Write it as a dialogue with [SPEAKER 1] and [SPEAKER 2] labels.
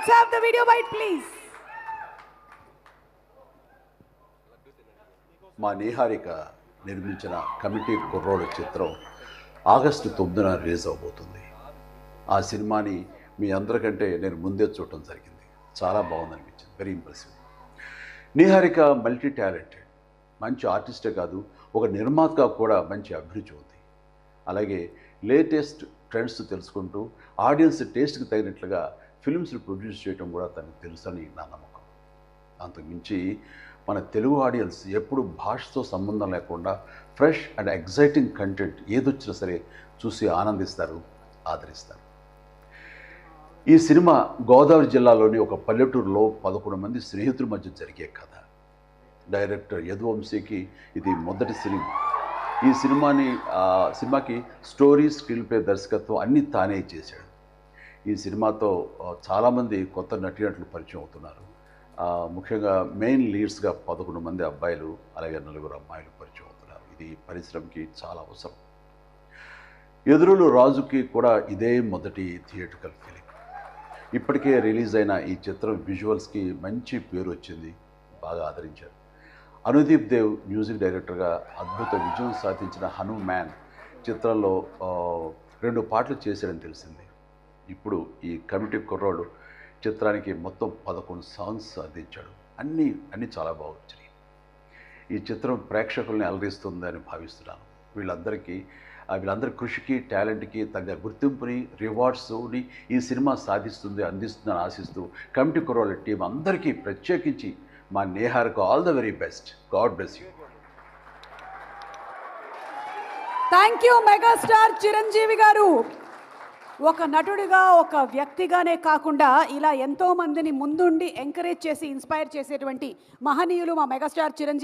[SPEAKER 1] Let's have the video bite, please.
[SPEAKER 2] మా నీహారిక నిర్మించిన committee కుర్రోడు చిత్రం ఆగస్టు 9న రిలీజ్ అవబోతుంది. ఆ సినిమాని మీ అందరికంటే నేను ముందే చూడటం జరిగింది. చాలా బాగుందనిపించింది. Very impressive. Niharika multi talented, మంచి ఆర్టిస్టే కాదు, ఒక నిర్మాతగా కూడా మంచి అభిరుచి ఉంది. అలాగే లేటెస్ట్ ట్రెండ్స్ తెలుసుకుంటూ ఆడియన్స్ టేస్ట్కి తగినట్లుగా ఫిల్మ్స్ని ప్రొడ్యూస్ చేయడం కూడా తనకు తెలుసని నా నమ్మకం. అంతకుమించి మన తెలుగు ఆడియన్స్ ఎప్పుడు భాషతో సంబంధం లేకుండా ఫ్రెష్ అండ్ ఎగ్జైటింగ్ కంటెంట్ ఏదొచ్చినా సరే చూసి ఆనందిస్తారు, ఆదరిస్తారు. ఈ సినిమా గోదావరి జిల్లాలోని ఒక పల్లెటూరులో 11 మంది స్నేహితుల మధ్య జరిగే కథ. డైరెక్టర్ యదువంశీకి ఇది మొదటి సినిమా. ఈ సినిమాకి స్టోరీ, స్క్రీన్ ప్లే, దర్శకత్వం అన్నీ తానే చేశాడు. ఈ సినిమాతో చాలామంది కొత్త నటీనటులు పరిచయం అవుతున్నారు. ముఖ్యంగా మెయిన్ లీడ్స్గా 11 మంది అబ్బాయిలు, అలాగే 4 అమ్మాయిలు పరిచయం అవుతున్నారు. ఇది పరిశ్రమకి చాలా అవసరం. ఎదురులు రాజుకి కూడా ఇదే మొదటి థియేట్రికల్ ఫిలిం. ఇప్పటికే రిలీజ్ అయిన ఈ చిత్రం విజువల్స్కి మంచి పేరు వచ్చింది, బాగా ఆదరించారు. అనుదీప్ దేవ్ మ్యూజిక్ డైరెక్టర్గా అద్భుత విజయం సాధించిన హనుమాన్ చిత్రంలో 2 పాటలు చేశాడని తెలిసింది. ఇప్పుడు ఈ కమిటీ కుర్రోడు చిత్రానికి మొత్తం 11 సాంగ్స్ అందించాడు. అన్నీ చాలా బాగా వచ్చినాయి. ఈ చిత్రం ప్రేక్షకుల్ని అలరిస్తుందని భావిస్తున్నాను. వీళ్ళందరి కృషికి, టాలెంట్కి తగ్గ గుర్తింపుని, రివార్డ్స్ని ఈ సినిమా అందిస్తుందని ఆశిస్తూ కమిటీ కుర్రోళ్ళ టీం అందరికీ ప్రత్యేకించి మా నేహార్కు all the very best. God bless you.
[SPEAKER 1] Thank you megastar Chiranjeevi garu. ఒక నటుడిగా, ఒక వ్యక్తిగానే కాకుండా ఇలా ఎంతో మందిని ముందుండి ఎంకరేజ్ చేసి ఇన్స్పైర్ చేసేటువంటి మహనీయులు మా మెగాస్టార్ చిరంజీవి.